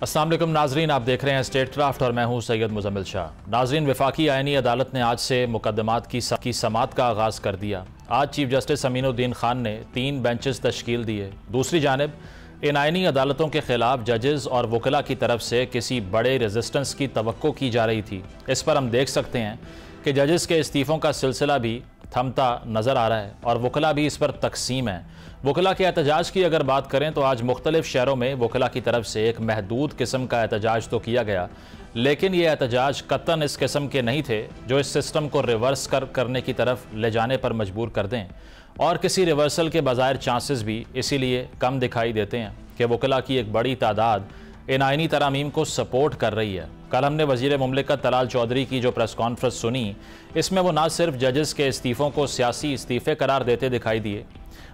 अस्सलाम वालेकुम नाजरीन, आप देख रहे हैं स्टेट क्राफ्ट और मैं हूं सैयद मुजम्मिल शाह। नाजरीन, वफाकी आईनी अदालत ने आज से मुकदमात की समात का आगाज़ कर दिया। आज चीफ जस्टिस अमीनुद्दीन खान ने 3 बेंचेस तश्कील दिए। दूसरी जानिब इन आईनी अदालतों के खिलाफ जजेस और वकला की तरफ से किसी बड़े रेजिस्टेंस की तवक्को की जा रही थी। इस पर हम देख सकते हैं कि जजेस के इस्तीफ़ों का सिलसिला भी थमता नज़र आ रहा है और वकला भी इस पर तकसीम है। वकला के एहतजाज की अगर बात करें तो आज मुख्तलिफ शहरों में वकला की तरफ से एक महदूद किस्म का एहतजाज तो किया गया, लेकिन ये एहतजाज कतन इस किस्म के नहीं थे जो इस सिस्टम को रिवर्स करने की तरफ ले जाने पर मजबूर कर दें, और किसी रिवर्सल के बज़ाहिर चांसेस भी इसीलिए कम दिखाई देते हैं कि वकला की एक बड़ी तादाद इन आइनी तरामीम को सपोर्ट कर रही है। कल हमने वज़ीर मुमलिकत तलाल चौधरी की जो प्रेस कॉन्फ्रेंस सुनी, इसमें वो ना सिर्फ जजेस के इस्तीफ़ों को सियासी इस्तीफ़े करार देते दिखाई दिए,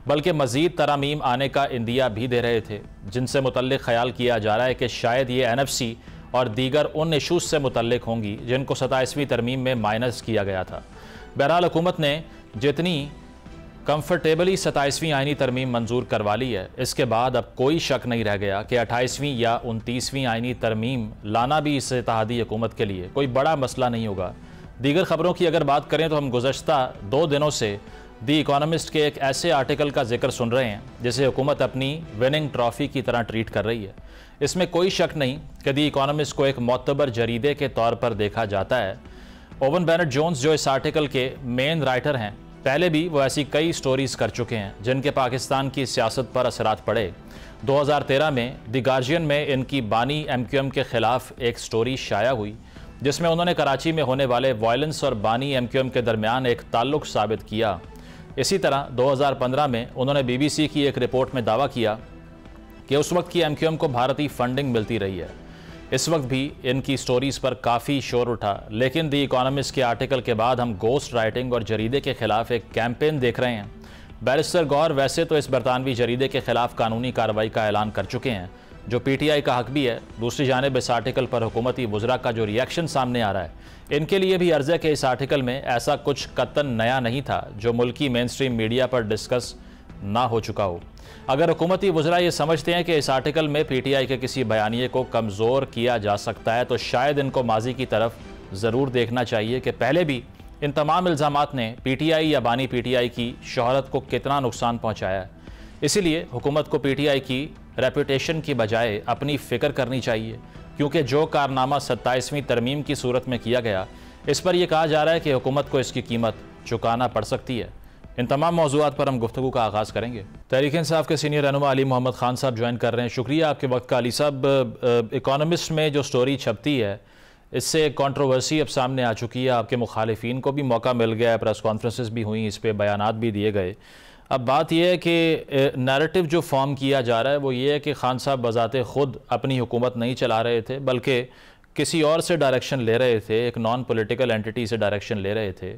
बल्कि मज़ीद तरामीम आने का इंदिया भी दे रहे थे, जिनसे मुतल्लिक़ ख्याल किया जा रहा है कि शायद ये NFC और दीगर उन इशूज़ से मुतल्लिक़ होंगी जिनको 27वीं तरमीम में माइनस किया गया था। बहरहाल हुकूमत ने जितनी कंफर्टेबली 27वीं आइनी तरमीम मंजूर करवा ली है, इसके बाद अब कोई शक नहीं रह गया कि 28वीं या 29वीं आइनी तरमीम लाना भी इस इत्तेहादी हुकूमत के लिए कोई बड़ा मसला नहीं होगा। दीगर ख़बरों की अगर बात करें तो हम गुज़श्ता 2 दिनों से दी इकोनॉमिस्ट के एक ऐसे आर्टिकल का जिक्र सुन रहे हैं जिसे हुकूमत अपनी विनिंग ट्रॉफ़ी की तरह ट्रीट कर रही है। इसमें कोई शक नहीं कि दी इकोनॉमिस्ट को एक मोतबर जरीदे के तौर पर देखा जाता है। ओवन बेनेट जोन्स जो इस आर्टिकल के मेन राइटर हैं, पहले भी वो ऐसी कई स्टोरीज़ कर चुके हैं जिनके पाकिस्तान की सियासत पर असरात पड़े। 2013 में द गार्जियन में इनकी बानी MQM के ख़िलाफ़ एक स्टोरी शाया हुई जिसमें उन्होंने कराची में होने वाले वायलेंस और बानी MQM के दरमियान एक ताल्लुक़ साबित किया। इसी तरह 2015 में उन्होंने BBC की एक रिपोर्ट में दावा किया कि उस वक्त की MQM को भारतीय फंडिंग मिलती रही है। इस वक्त भी इनकी स्टोरीज़ पर काफ़ी शोर उठा, लेकिन दी इकोनॉमिस्ट के आर्टिकल के बाद हम गोस्ट राइटिंग और जरीदे के ख़िलाफ़ एक कैंपेन देख रहे हैं। बैरिस्टर गौर वैसे तो इस बरतानवी जरीदे के ख़िलाफ़ कानूनी कार्रवाई का ऐलान कर चुके हैं, जो PTI का हक भी है। दूसरी जानिब इस आर्टिकल पर हुकूमती वज़रा का जो रिएक्शन सामने आ रहा है, इनके लिए भी अर्ज़ है कि इस आर्टिकल में ऐसा कुछ कतन नया नहीं था जो मुल्की मेन स्ट्रीम मीडिया पर डिस्कस ना हो चुका हो। अगर हुकूमती वज़रा ये समझते हैं कि इस आर्टिकल में PTI के किसी बयानिए को कमज़ोर किया जा सकता है, तो शायद इनको माजी की तरफ ज़रूर देखना चाहिए कि पहले भी इन तमाम इल्ज़ामात ने PTI या बानी PTI की शोहरत को कितना नुकसान पहुँचाया है। इसीलिए हुकूमत को PTI की रेपुटेशन की बजाय अपनी फ़िक्र करनी चाहिए, क्योंकि जो कारनामा 27वीं तरमीम की सूरत में किया गया, इस पर यह कहा जा रहा है कि हुकूमत को इसकी कीमत चुकाना पड़ सकती है। इन तमाम मौज़ूआत पर हम गुफ्तगू का आगाज़ करेंगे। तहरीक इंसाफ के सीनियर रहनुमा अली मोहम्मद ख़ान साहब ज्वाइन कर रहे हैं। शुक्रिया आपके वक्त का। अली साहब, इकोनॉमिस्ट में जो स्टोरी छपती है, इससे कंट्रोवर्सी अब सामने आ चुकी है। आपके मुखालिफिन को भी मौका मिल गया है, प्रेस कॉन्फ्रेंसेस भी हुई, इस पर बयानात भी दिए गए। अब बात यह है कि नैरेटिव जो फॉर्म किया जा रहा है वो ये है कि खान साहब बज़ाते ख़ुद अपनी हुकूमत नहीं चला रहे थे, बल्कि किसी और से डायरेक्शन ले रहे थे, एक नॉन पॉलिटिकल एंटिटी से डायरेक्शन ले रहे थे।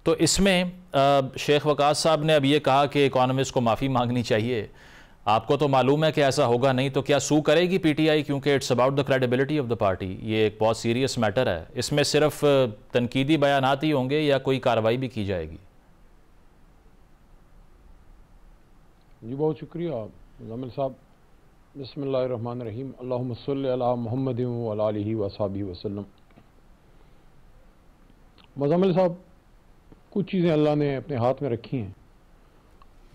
तो इसमें शेख वकास साहब ने अब ये कहा कि इकोनॉमिस्ट को माफ़ी मांगनी चाहिए। आपको तो मालूम है कि ऐसा होगा नहीं, तो क्या सू करेगी PTI? क्योंकि it's about the credibility of the party. ये एक बहुत सीरियस मैटर है। इसमें सिर्फ तनकीदी बयानात ही होंगे या कोई कार्रवाई भी की जाएगी? जी बहुत शुक्रिया मुज़म्मिल साहब। बिस्मिल्लाहिर्रहमानिर्रहीम। अल्लाहुम्मा सल्लि अला मुहम्मदिन व अला आलिहि व अस्हाबिहि वसल्लम। मुज़म्मिल साहब, कुछ चीज़ें अल्लाह ने अपने हाथ में रखी हैं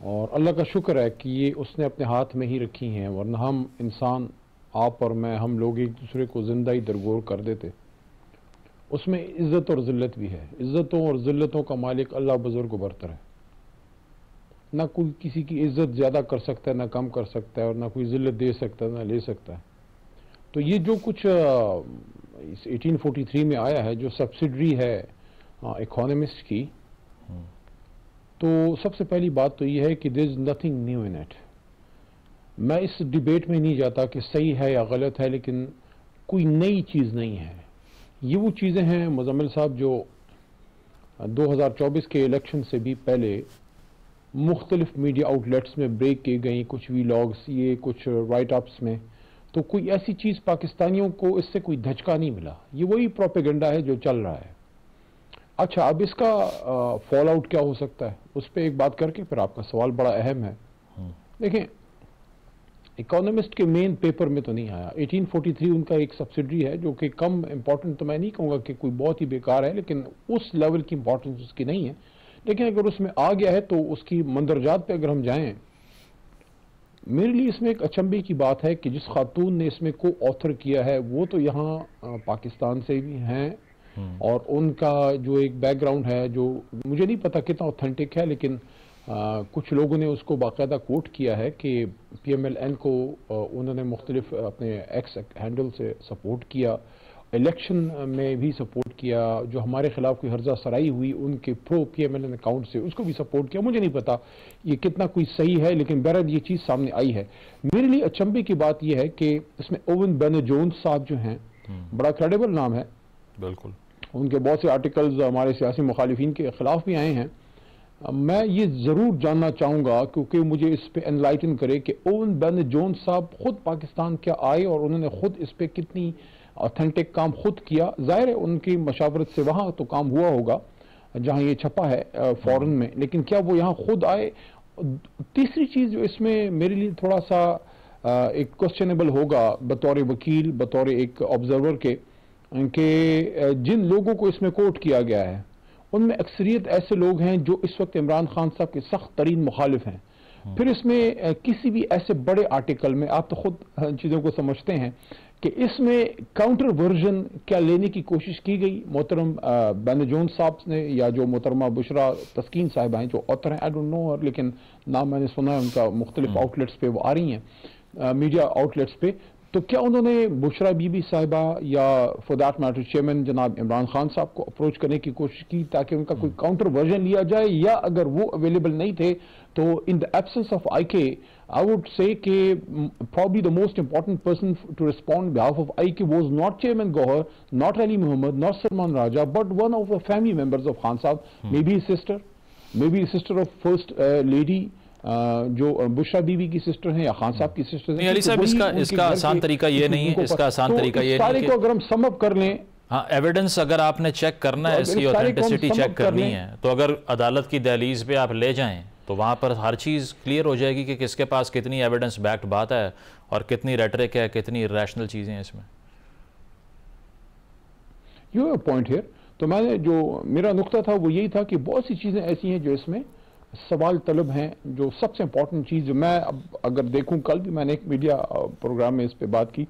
और अल्लाह का शुक्र है कि ये उसने अपने हाथ में ही रखी हैं, वरना हम इंसान, आप और मैं, हम लोग एक दूसरे को ज़िंदा ही दरगोर कर देते। उसमें इज़्ज़त और ज़िल्लत भी है। इज़्ज़तों और ज़िल्लतों का मालिक अल्लाह बुज़ुर्ग बरतर है। ना कोई किसी की इज़्ज़त ज़्यादा कर सकता है, ना कम कर सकता है, और ना कोई ज़िल्लत दे सकता है, ना ले सकता है। तो ये जो कुछ इस 1843 में आया है, जो सब्सिडरी है इकोनॉमिस्ट की, तो सबसे पहली बात तो ये है कि there is nothing new in it. मैं इस डिबेट में नहीं जाता कि सही है या गलत है, लेकिन कोई नई चीज़ नहीं है। ये वो चीज़ें हैं मुज़म्मिल साहब जो 2024 के इलेक्शन से भी पहले मुख्तलिफ मीडिया आउटलेट्स में ब्रेक की गई, कुछ वीलॉग्स, ये कुछ राइट अप्स में। तो कोई ऐसी चीज़ पाकिस्तानियों को इससे कोई धचका नहीं मिला। ये वही प्रोपेगेंडा है जो चल रहा है। अच्छा, अब इसका फॉल आउट क्या हो सकता है, उस पर एक बात करके फिर आपका सवाल बड़ा अहम है। देखें, इकोनॉमिस्ट के मेन पेपर में तो नहीं आया। 1843 उनका एक सब्सिडरी है जो कि कम इम्पोर्टेंट, तो मैं नहीं कहूँगा कि कोई बहुत ही बेकार है, लेकिन उस लेवल की इम्पोर्टेंस उसकी नहीं है। लेकिन अगर उसमें आ गया है तो उसकी मंदरजात पे अगर हम जाएं, मेरे लिए इसमें एक अचंभे की बात है कि जिस खातून ने इसमें को ऑथर किया है वो तो यहाँ पाकिस्तान से भी हैं, और उनका जो एक बैकग्राउंड है जो मुझे नहीं पता कितना ऑथेंटिक है, लेकिन कुछ लोगों ने उसको बाकायदा कोट किया है कि PMLN को उन्होंने मुख्तलिफ अपने एक्स हैंडल से सपोर्ट किया, इलेक्शन में भी सपोर्ट किया, जो हमारे खिलाफ कोई हर्जा सराई हुई उनके प्रो PMLN अकाउंट से उसको भी सपोर्ट किया। मुझे नहीं पता ये कितना कोई सही है, लेकिन बहरहाल ये चीज़ सामने आई है। मेरे लिए अचंभे की बात यह है कि इसमें ओवन बेन जोन्स साहब जो हैं, बड़ा क्रेडिबल नाम है, बिल्कुल, उनके बहुत से आर्टिकल्स हमारे सियासी मुखालिफिन के खिलाफ भी आए हैं। मैं ये ज़रूर जानना चाहूँगा, क्योंकि मुझे इस पे एनलाइटन करे कि ओवन बेन जोन्स साहब खुद पाकिस्तान क्या आए और उन्होंने खुद इस पे कितनी ऑथेंटिक काम खुद किया। ज़ाहिर है उनकी मशावरत से वहाँ तो काम हुआ होगा जहाँ ये छपा है फॉरेन में, लेकिन क्या वो यहाँ खुद आए? तीसरी चीज़ जो इसमें मेरे लिए थोड़ा सा एक क्वेश्चनेबल होगा बतौर वकील, बतौर एक ऑब्जर्वर के, जिन लोगों को इसमें कोट किया गया है उनमें अक्सरियत ऐसे लोग हैं जो इस वक्त इमरान खान साहब के सख्त तरीन मुखालिफ हैं। फिर इसमें किसी भी ऐसे बड़े आर्टिकल में आप तो खुद चीज़ों को समझते हैं कि इसमें काउंटर वर्जन क्या लेने की कोशिश की गई मोहतरम बेन जोन्स साहब ने, या जो मोहतरमा बुशरा तस्कीन साहिबा हैं जो ऑथर हैं, आई डोंट नो, लेकिन नाम मैंने सुना है उनका, मुख्तलिफ आउटलेट्स पे वो आ रही हैं, मीडिया आउटलेट्स पे। तो क्या उन्होंने बुशरा बीबी साहिबा या फॉर दैट मैटर चेयरमैन जनाब इमरान खान साहब को अप्रोच करने की कोशिश की ताकि उनका कोई काउंटर वर्जन लिया जाए, या अगर वो अवेलेबल नहीं थे तो in the absence of IK I would say कि probably the most important person to respond on behalf of IK was not Chairman Gohar, not Ali Muhammad, not Salman Raja, but one of the family members of Khan Sahab, maybe his sister, maybe his sister of first lady, जो बुशरा बीवी की sister हैं या खान साहब की sister हैं। अली साहब, इसका आसान तरीका ये नहीं है, इसका आसान तरीका ये सारे को अगर हम सम अप कर लें, हाँ, एविडेंस अगर आपने चेक करना है, इसकी ऑथेंटिसिटी चेक करनी है, तो अगर अदालत की दहलीज पे आप ले जाएं तो वहाँ पर हर चीज़ क्लियर हो जाएगी कि किसके पास कितनी एविडेंस बैक्ड बात है और कितनी रेटरिक है, कितनी रैशनल चीज़ें हैं इसमें। You point here. तो मैंने जो मेरा नुक्ता था वो यही था कि बहुत सी चीज़ें ऐसी हैं जो इसमें सवाल तलब हैं। जो सबसे इंपॉर्टेंट चीज़ मैं अब अगर देखूं, कल भी मैंने एक मीडिया प्रोग्राम में इस पे बात की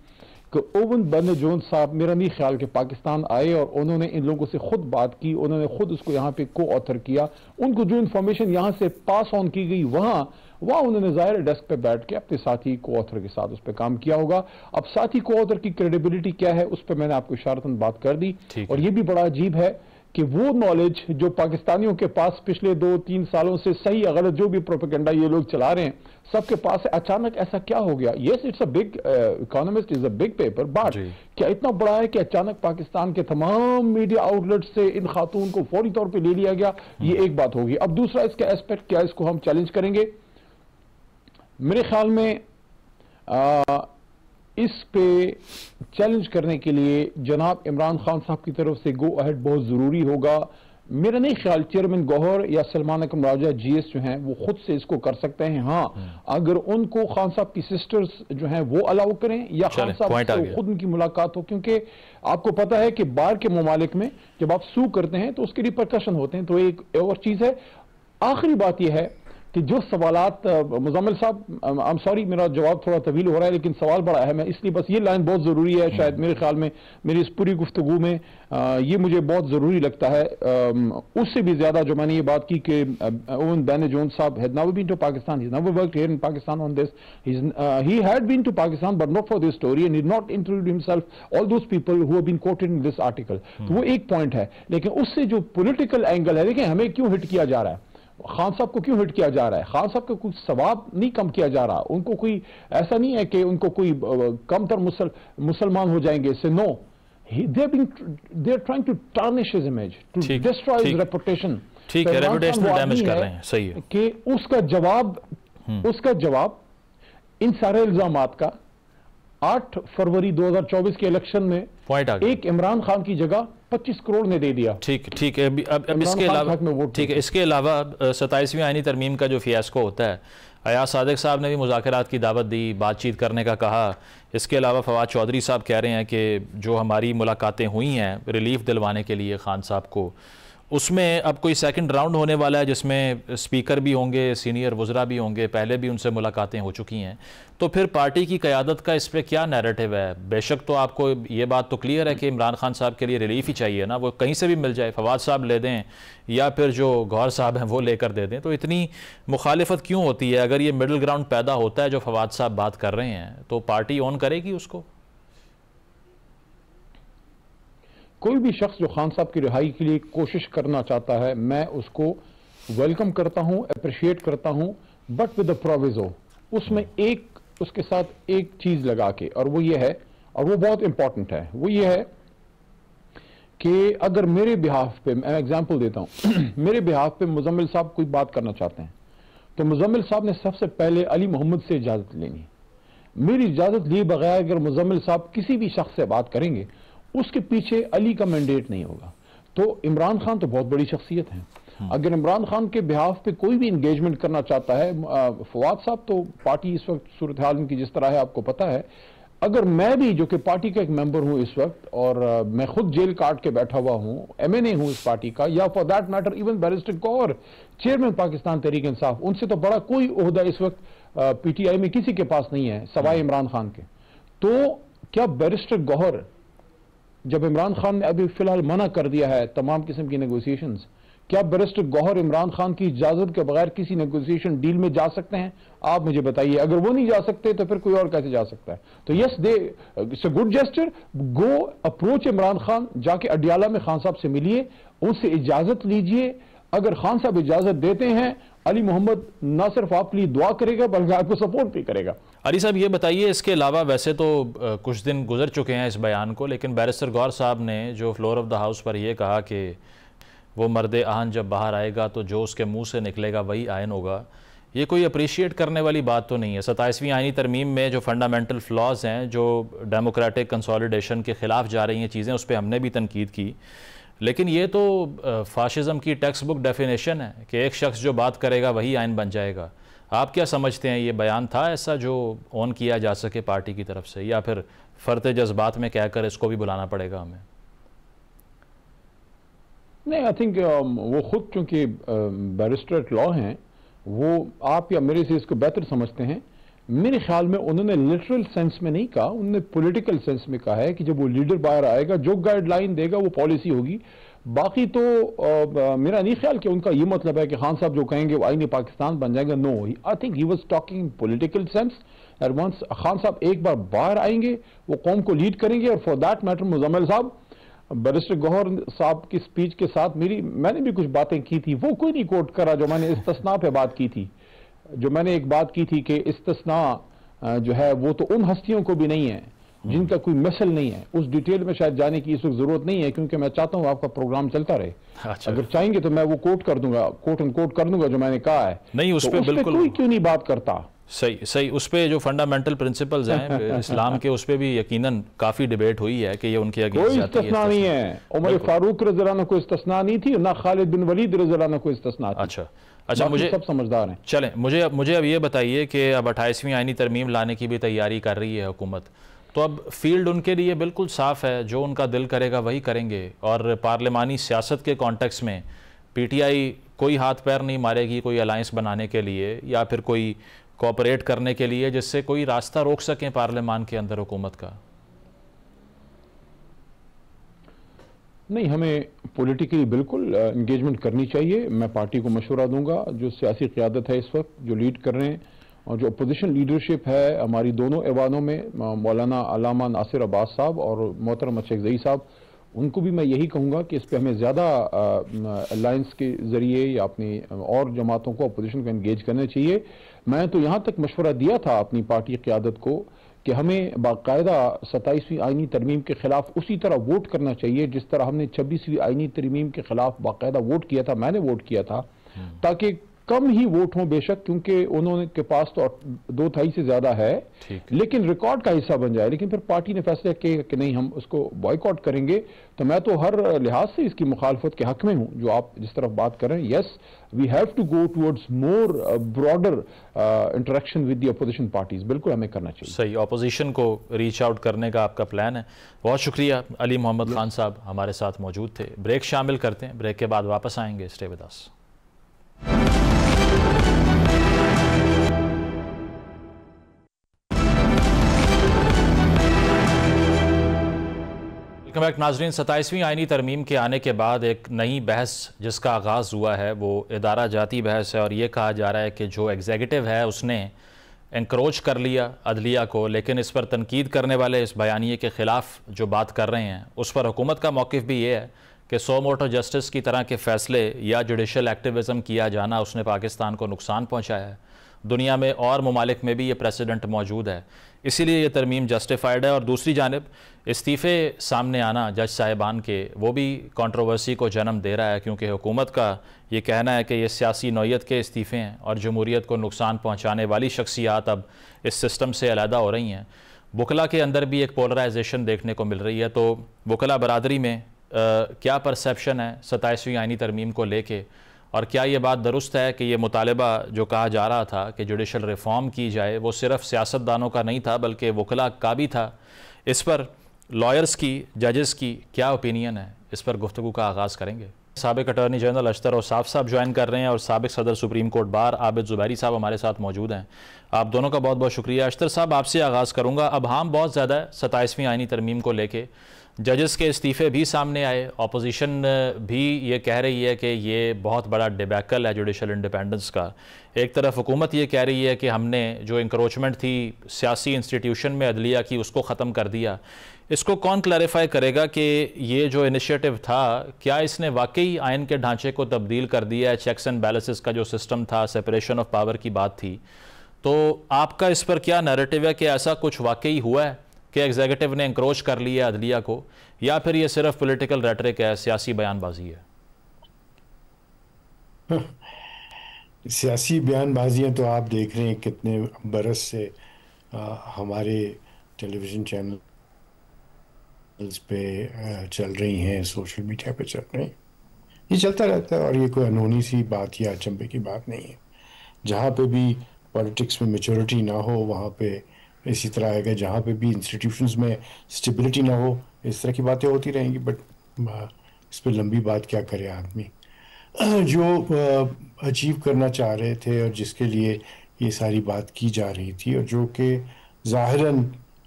कि ओवन बेन जोन्स साहब, मेरा नहीं ख्याल कि पाकिस्तान आए और उन्होंने इन लोगों से खुद बात की, उन्होंने खुद उसको यहाँ पे को ऑथर किया। उनको जो इन्फॉर्मेशन यहाँ से पास ऑन की गई वहाँ उन्होंने ज़ाहिर डेस्क पे बैठ के अपने साथी को ऑथर के साथ उस पर काम किया होगा। अब साथी को ऑथर की क्रेडिबिलिटी क्या है उस पर मैंने आपको इशारतन बात कर दी। और ये भी बड़ा अजीब है कि वो नॉलेज जो पाकिस्तानियों के पास पिछले 2-3 सालों से सही या गलत जो भी प्रोपेगेंडा ये लोग चला रहे हैं सबके पास है, अचानक ऐसा क्या हो गया? Yes, it's a big, economist is a big paper, but क्या इतना बड़ा है कि अचानक पाकिस्तान के तमाम मीडिया आउटलेट से इन खातून को फौरी तौर पे ले लिया गया? ये एक बात होगी। अब दूसरा इसका एस्पेक्ट क्या, इसको हम चैलेंज करेंगे। मेरे ख्याल में इस पे चैलेंज करने के लिए जनाब इमरान खान साहब की तरफ से गो अहेड बहुत ज़रूरी होगा। मेरा नहीं ख्याल चेयरमैन गौहर या सलमान अकरम राजा GS जो हैं वो खुद से इसको कर सकते हैं। हाँ, अगर उनको खान साहब की सिस्टर्स जो हैं वो अलाउ करें या खान साहब से खुद उनकी मुलाकात हो, क्योंकि आपको पता है कि बाहर के ममालिक में जब आप सू करते हैं तो उसके रिपरकशन होते हैं। तो एक और चीज़ है, आखिरी बात यह है कि जो सवालात मुजम्मिल साहब, आई एम सॉरी मेरा जवाब थोड़ा तवील हो रहा है लेकिन सवाल बड़ा अहम है, इसलिए बस ये लाइन बहुत ज़रूरी है। शायद मेरे ख्याल में मेरी इस पूरी गुफ्तगू में ये मुझे बहुत ज़रूरी लगता है। उससे भी ज़्यादा जो मैंने ये बात की कि ओवन बेन जोन्स साहब had never been to Pakistan, he has never worked here in Pakistan on this, he had been to Pakistan but not for this story and he not included himself all those people who have been quoted in this article. तो वो एक point है, लेकिन उससे जो political angle है, देखिए हमें क्यों हिट किया जा रहा है, खान साहब को क्यों हिट किया जा रहा है? खान साहब का कुछ सवाब नहीं कम किया जा रहा, उनको कोई ऐसा नहीं है कि उनको कोई कमतर मुसलमान हो जाएंगे से। No, they are trying to tarnish his image, to destroy his reputation। ठीक है, रेपुटेशनल डैमेज कर रहे हैं, सही है। कि उसका जवाब इन सारे इल्जामात का 8 फरवरी 2024 के इलेक्शन में एक इमरान खान की जगह 25 करोड़ ने दे दिया। ठीक है। अब इसके अलावा, ठीक है, इसके अलावा 27वीं आईनी तरमीम का जो फियास्को होता है, ایاز صادق صاحب نے بھی مذاکرات کی دعوت دی، بات چیت کرنے کا کہا. اس کے علاوہ فواد چودھری صاحب کہہ رہے ہیں کہ جو ہماری ملاقاتیں ہوئی ہیں ریلیف دلوانے کے لیے خان صاحب کو، اس میں اب کوئی سیکنڈ راؤنڈ ہونے والا ہے جس میں اسپیکر بھی ہوں گے، سینئر وزراء بھی ہوں گے، پہلے بھی ان سے ملاقاتیں ہو چکی ہیں. تو پھر پارٹی کی قیادت کا اس پہ کیا نیریٹو ہے؟ بے شک تو آپ کو یہ بات تو کلیئر ہے کہ عمران خان صاحب کے لیے ریلیف ہی چاہیے نا، وہ کہیں سے بھی مل جائے، فواد صاحب لے دیں یا پھر جو گوہر صاحب ہیں وہ لے کر دے دیں. تو اتنی مخالفت کیوں ہوتی ہے؟ اگر یہ مڈل گراؤنڈ پیدا ہوتا ہے جو فواد صاحب بات کر رہے ہیں تو پارٹی آن کرے گی اس کو؟ کوئی بھی شخص جو خان صاحب کی رہائی کے لیے کوشش کرنا چاہتا ہے، میں اس کو ویلکم کرتا ہوں، اپریشیٹ کرتا ہوں، بٹ ود اے پروویزو. اس میں اس کے ساتھ ایک چیز لگا کے، اور وہ یہ ہے، اور وہ بہت امپورٹنٹ ہے، وہ یہ ہے کہ اگر میرے بہاف پہ، میں ایگزامپل دیتا ہوں، میرے بہاف پہ مزمل صاحب کوئی بات کرنا چاہتے ہیں تو مزمل صاحب نے سب سے پہلے علی محمد سے اجازت لینی. میری اجازت لیے بغیر اگر مزمل صاحب کسی بھی شخص سے بات کریں گے، اس کے پیچھے علی کا مینڈیٹ نہیں ہوگا. تو عمران خان تو بہت بڑی شخصیت ہیں. اگر عمران خان کے بہاف پہ کوئی بھی انگیجمنٹ کرنا چاہتا ہے، فواد صاحب تو پارٹی اس وقت صورتحال ان کی جس طرح ہے آپ کو پتا ہے، اگر میں بھی جو کہ پارٹی کا ایک ممبر ہوں اس وقت، اور میں خود جیل کاٹ کے بیٹھا ہوا ہوں، MNA ہوں اس پارٹی کا، یا for that matter even barrister Gohar chairman Pakistan Tehreek Insaf, ان سے تو بڑا کوئی عہدہ اس وقت PTI میں کسی کے پاس نہیں ہے سوائے عمران خان کے. تو کیا بیرسٹر گوہر، جب عمران خان نے ابھی فی الحال منع کر دیا ہے تمام قسم کی نیگوسیشنز، کیا بیرسٹر گوہر عمران خان کی اجازت کے بغیر کسی نیگوسیشن ڈیل میں جا سکتے ہیں؟ آپ مجھے بتائیے. اگر وہ نہیں جا سکتے تو پھر کوئی اور کیسے جا سکتا ہے؟ تو yes, it's a good gesture. Go approach Imran Khan, جا کے اڈیالہ میں خان صاحب سے ملیے، ان سے اجازت لیجئے. اگر خان صاحب اجازت دیتے ہیں، علی محمد نہ صرف آپ کے لیے دعا کرے گا بلکہ آپ کو سپورٹ بھی کرے گا. علی صاحب یہ بتائیے، اس کے علاوہ ویسے تو کچھ دن گزر چکے ہیں اس بیان کو، لیکن بیرسٹر گوہر صاحب نے جو فلور آف دا ہاؤس پر یہ کہا کہ وہ مرد آہن جب باہر آئے گا تو جو اس کے منہ سے نکلے گا وہی آئین ہوگا، یہ کوئی اپریشیٹ کرنے والی بات تو نہیں ہے. 27ویں آئینی ترمیم میں جو فنڈامنٹل فلاز ہیں، جو ڈیموکریٹک کنسولیڈیشن کے خلاف جا رہی ہیں چیزیں، اس پہ ہم نے بھی تنقید کی، لیکن یہ تو فاشزم کی ٹیکسٹ بک ڈیفینیشن ہے کہ ایک شخص جو بات کرے گا وہی آئین بن جائے گا. آپ کیا سمجھتے ہیں، یہ بیان تھا ایسا جو آن کیا جا سکے پارٹی کی طرف سے، یا پھر فرط جذبات میں کہہ کر اس کو بھی بلانا پڑے گا ہمیں؟ نہیں، آئی تھنک وہ خود چونکہ بیرسٹر ایٹ لا ہیں، وہ آپ یا میرے سے اس کو بہتر سمجھتے ہیں. میرے خیال میں انہوں نے لٹرل سینس میں نہیں کہا، انہوں نے پولیٹیکل سینس میں کہا ہے کہ جب وہ لیڈر باہر آئے گا، جو گائیڈ لائن دے گا وہ پالیسی ہوگی. باقی تو میرا نہیں خیال کہ ان کا یہ مطلب ہے کہ خان صاحب جو کہیں گے وہ آئین پاکستان بن جائے گا. No, I think he was talking political sense. Once Khan صاحب ایک بار باہر آئیں گے، وہ قوم کو لیڈ کریں گے. اور فار دیٹ میٹر مزمل صاحب، بیرسٹر گوہر صاحب کی سپیچ کے ساتھ میں نے بھی کچھ باتیں کی تھی، وہ کوئی نہیں کوٹ کرا جو میں نے استثناء پہ بات کی تھی. جو میں نے ایک بات کی تھی کہ استثناء جو ہے وہ تو ان ہستیوں کو بھی نہیں ہے جن کا کوئی مثل نہیں ہے. اس ڈیٹیل میں شاید جانے کی اس وقت ضرورت نہیں ہے، کیونکہ میں چاہتا ہوں آپ کا پروگرام چلتا رہے. اگر چاہیں گے تو میں وہ کوٹ کر دوں گا، کوٹ کر دوں گا جو میں نے کہا ہے. نہیں، اس پہ بالکل کوئی کیوں نہیں بات کرتا. صحیح. اس پہ جو فنڈامنٹل پرنسپلز ہیں اسلام کے، اس پہ بھی یقیناً کافی ڈیبیٹ ہوئی ہے کہ یہ ان کی کوئی استثناء نہیں ہے. عمر فاروق رضی اللہ عنہ کو استثناء نہیں تھی، نہ خالد بن ولید رضی اللہ عنہ کو استثناء تھی. اچھا، مجھے سب سمجھدار ہیں. چلیں، مجھے اب یہ بتائیے کہ اب 28ویں آئینی ترمیم لانے کی بھی تیاری کر رہی ہے حکومت، تو اب فیلڈ ان کے لیے بالکل صاف ہے، جو ان کا دل کرے گا وہی کریں گے. اور پارلیمانی سیاست کے کانٹیکس میں PTI کوئی ہاتھ پیر نہیں مارے گی کوئی الائنس بنانے کے لیے یا پھر کوئی کوآپریٹ کرنے کے لیے جس سے کوئی راستہ روک سکیں پارلیمان کے اندر حکومت کا. نہیں، ہمیں پولیٹیکلی بالکل انگیجمنٹ کرنی چاہیے. میں پارٹی کو مشورہ دوں گا، جو سیاسی قیادت ہے اس وقت جو لیڈ کر رہے ہیں، اور جو اپوزیشن لیڈرشپ ہے ہماری دونوں ایوانوں میں، مولانا علامہ ناصر عباس صاحب اور محترم شیخ زئی صاحب، ان کو بھی میں یہی کہوں گا کہ اس پہ ہمیں زیادہ الائنس کے ذریعے یا اپنی اور جماعتوں کو اپوزیشن کو انگیج کرنا چاہیے. میں تو یہاں تک مشورہ دیا تھا اپنی پارٹی قیادت کو کہ ہمیں باقاعدہ 27ویں آئینی ترمیم کے خلاف اسی طرح ووٹ کرنا چاہیے جس طرح ہم نے 26ویں آئینی ترمیم کے خلاف باقاعدہ ووٹ کیا تھا. میں نے ووٹ کیا تھا تاکہ कम ही वोट हों बेशक, क्योंकि उन्होंने के पास तो 2/3 से ज्यादा है, लेकिन रिकॉर्ड का हिस्सा बन जाए। लेकिन फिर पार्टी ने फैसला किया कि नहीं, हम उसको बॉयकॉट करेंगे। तो मैं तो हर लिहाज से इसकी मुखालफत के हक में हूं, जो आप जिस तरफ बात कर रहे हैं। Yes, we have to go towards more broader interaction with the opposition parties, बिल्कुल हमें करना चाहिए। सही, अपोजिशन को रीच आउट करने का आपका प्लान है। बहुत शुक्रिया। अली मोहम्मद खान साहब हमारे साथ मौजूद थे। ब्रेक शामिल करते हैं, ब्रेक के बाद वापस आएंगे। Stay with us. Welcome back नाजरीन। 27वीं आईनी तरमीम के आने के बाद एक नई बहस जिसका आगाज़ हुआ है वो इदारा जाती बहस है, और ये कहा जा रहा है कि जो एग्जीक्यूटिव है उसने एनक्रोच कर लिया अदलिया को। लेकिन इस पर तनकीद करने वाले इस बयानिए के ख़िलाफ़ जो बात कर रहे हैं उस पर हुकूमत का मौक़िफ़ भी ये है कि सो मोटो जस्टिस की तरह के फ़ैसले या जुडिशल एक्टिविज़म किया जाना उसने पाकिस्तान को नुकसान पहुँचाया है। दुनिया में और ममालिक में भी ये प्रेसिडेंट मौजूद है, इसीलिए ये तरमीम जस्टिफाइड है। और दूसरी जानिब इस्तीफ़े सामने आना जज साहिबान के, वो भी कंट्रोवर्सी को जन्म दे रहा है, क्योंकि हुकूमत का ये कहना है कि ये सियासी नौयत के इस्तीफ़े हैं और जमहूरियत को नुकसान पहुँचाने वाली शख्सियात अब इस सिस्टम से अलहदा हो रही हैं। वकला के अंदर भी एक पोलराइजेशन देखने को मिल रही है। तो वकला बरादरी में क्या परसेप्शन है 27वीं आईनी तरमीम को लेके, और क्या ये बात दुरुस्त है कि ये मुतालबा जो कहा जा रहा था कि जुडिशल रिफॉर्म की जाए वो सिर्फ सियासतदानों का नहीं था बल्कि वकला का भी था? इस पर लॉयर्स की, जजेस की क्या ओपिनियन है, इस पर गुफ्तगू का आगाज़ करेंगे। साबिक अटॉर्नी जनरल अशतर औसाफ साहब ज्वाइन कर रहे हैं और साबिक सदर supreme court bar Abid Zubairi साहब हमारे साथ मौजूद हैं। आप दोनों का बहुत बहुत शुक्रिया। अशतर साहब, आपसे आगाज़ करूँगा। अब हम बहुत ज़्यादा है 27वीं आईनी तरमीम को लेके, जजेस के इस्तीफ़े भी सामने आए, अपोजिशन भी ये कह रही है कि ये बहुत बड़ा डिबैकल है जुडिशल इंडिपेंडेंस का। एक तरफ हुकूमत ये कह रही है कि हमने जो इंक्रोचमेंट थी सियासी इंस्टीट्यूशन में अदलिया की उसको ख़त्म कर दिया। इसको कौन क्लैरिफाई करेगा कि ये जो इनिशिएटिव था क्या इसने वाकई आइन के ढांचे को तब्दील कर दिया है? चेक्स एंड बैलेंसेस का जो सिस्टम था, सेपरेशन ऑफ पावर की बात थी, तो आपका इस पर क्या नैरेटिव है कि ऐसा कुछ वाकई हुआ है कि एग्जीक्यूटिव ने इंक्रोच कर लिया अदलिया को, या फिर ये सिर्फ पॉलिटिकल रेटरिक है, सियासी बयानबाजी है? सियासी बयानबाजियाँ तो आप देख रहे हैं कितने बरस से हमारे टेलीविज़न चैनल्स पे चल रही हैं, सोशल मीडिया पे चल रही हैं। ये चलता रहता है और ये कोई अनहोनी सी बात या अचंभे की बात नहीं है। जहाँ पे भी पॉलिटिक्स में मैच्योरिटी ना हो वहाँ पे इसी तरह है कि जहाँ पे भी इंस्टीट्यूशंस में स्टेबिलिटी ना हो इस तरह की बातें होती रहेंगी। बट इस पर लंबी बात क्या करे आदमी। जो अचीव करना चाह रहे थे और जिसके लिए ये सारी बात की जा रही थी, और जो कि ज़ाहिरन